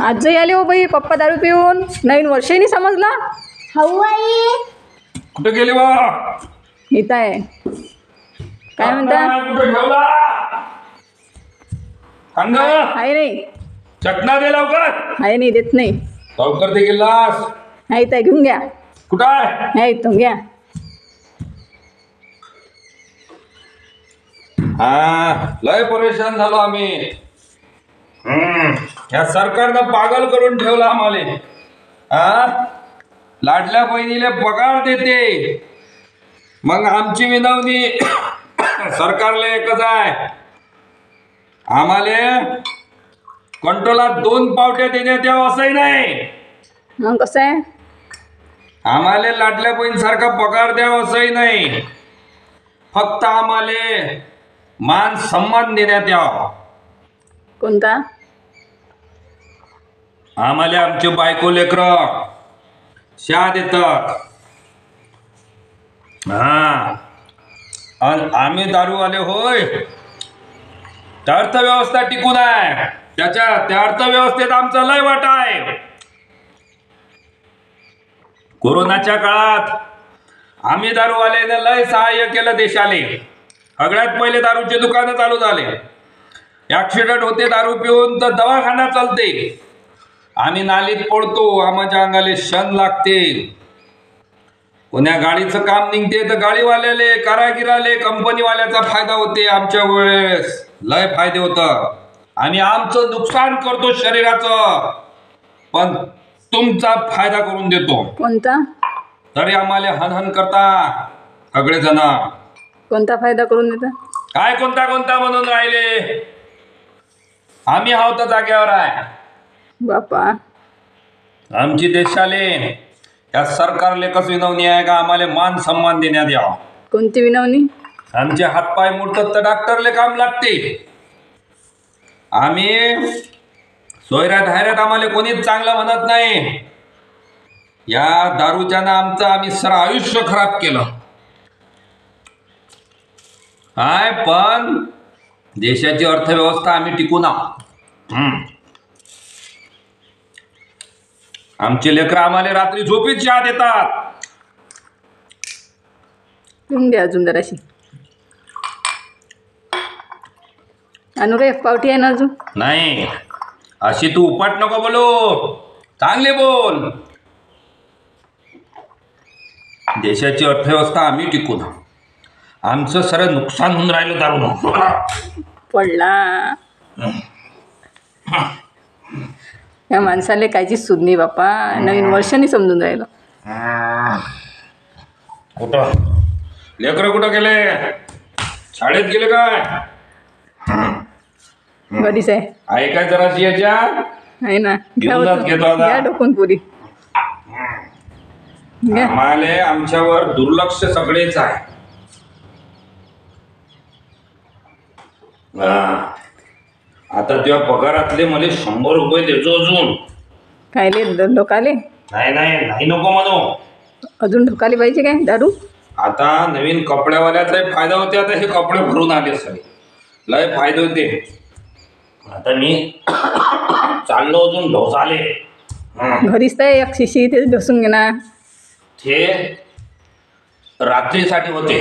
आजही आले हो बाई पप्पा दारू पिऊन. नवीन वर्षही नाही समजला. हाऊ आई. कुठे गेली बा? इथं आहे. काय म्हणता? कुठे ठेवला? सांग ना. आहे नाही. चटना दे लवकर. आहे नाही, देत नाही. लवकर ते गिलास. आहे इथं, घेऊन घ्या. कुठं आहे? आहे इथून घ्या. हा, लय परेशान झालो आम्ही. या सरकारनं पागल करून ठेवला आम्हाला. हा, लाडल्या बहिणीला पगार देते, मग आमची विनवणी सरकारला एकच आहे, आम्हाला कंट्रोलात 2 पावट्या देण्यात यावं असंही नाही. मग कसं आहे? आम्हाला लाडल्या बहिणीसारखा पगार द्यावा असंही नाही. फक्त आम्हाला मान सन्मान देण्यात यावा. कोणता? आम्हाला आमचे बायको लेकरं शा देतात. हा, आणि आम्ही दारूवाले होय, त्या अर्थव्यवस्था टिकून आहे. त्या अर्थव्यवस्थेत आमचा लय वाटा आहे. कोरोनाच्या काळात आम्ही दारूवाल्याने लय सहाय्य केलं देशाले. सगळ्यात पहिले दारूचे दुकानं चालू झाले. ऍक्सिडेंट होते दारू पिऊन तर दवाखाना चालते. आम्ही नालीत पडतो, आमच्या अंगाले शन लागते. कोण्या गाडीचं काम निघते तर गाडीवाल्याले, कारागिराले, कंपनीवाल्याचा फायदा होते. आमच्या वेळेस लय फायदे होतं. आम्ही आमचं नुकसान करतो शरीराचं, पण तुमचा फायदा करून देतो. कोणता? तरी आम्हाला हनहन करता सगळेजण. कोणता फायदा करून देता? काय कोणता कोणता म्हणून राहिले? आम्ही आहोत तर जागेवर आहे. बापा, आमची देशाले या सरकारले कस विनवणी आहे का आम्हाला मान सन्मान देण्यात यावा. कोणती विनवणी? आमचे हातपाय मोडतात तर डॉक्टरले काम लागते. आम्ही सोयऱ्यात धायऱ्यात आम्हाला कोणीच चांगलं म्हणत नाही. या दारूच्यानं आमचं आम्ही सर आयुष्य खराब केलं आहे, पण देशाची अर्थव्यवस्था आम्ही टिकून आहोत. आमचे लेकर आम्हाला रात्री झोपीत चहा देतात. घेऊन द्या अजून जराशी. आणू रे, पावटी आहे ना अजून? नाही, अशी तू उपाट नको बोलू, चांगले बोल. देशाची अर्थव्यवस्था आम्ही टिकून आहोत. आमचं सगळं नुकसान होऊन राहिलं दारू पडला. या माणसाला कायचीच सूद नाही बापा. नवीन वर्षाने समजून राहिलं. कुठं लेकरं कुठं गेले? शाळेत गेले काय? घरीच आहे. आहे काय जराशी याच्या? आहे ना, घेऊनच घेतो आता. घ्या डोकून पुरी. घ्या. आम्हाला आमच्यावर दुर्लक्ष सगळेच आहे. आता तुझ्या पगारातले मला 100 रुपये देतो अजून. खायले ढोकाले? नाही नाही नाही नको म्हणू. अजून ढोकाले पाहिजे काय दारू? आता नवीन कपड्यावाल्यात लय फायदा होते. आता हे कपडे भरून आले सगळे, लय फायदे होते. आता मी चाललो अजून ढोसाले. घरीच तर एक शिशी ते ढोसून घेणार. ते रात्रीसाठी होते.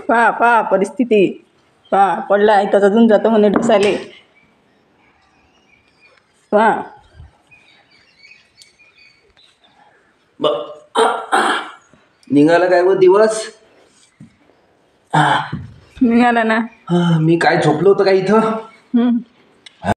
पा परिस्थिती पडला इथं अजून जातो म्हणे ढोसाले. निघाला काय व दिवस? निघाला ना. मी काय झोपलो होतं का इथं?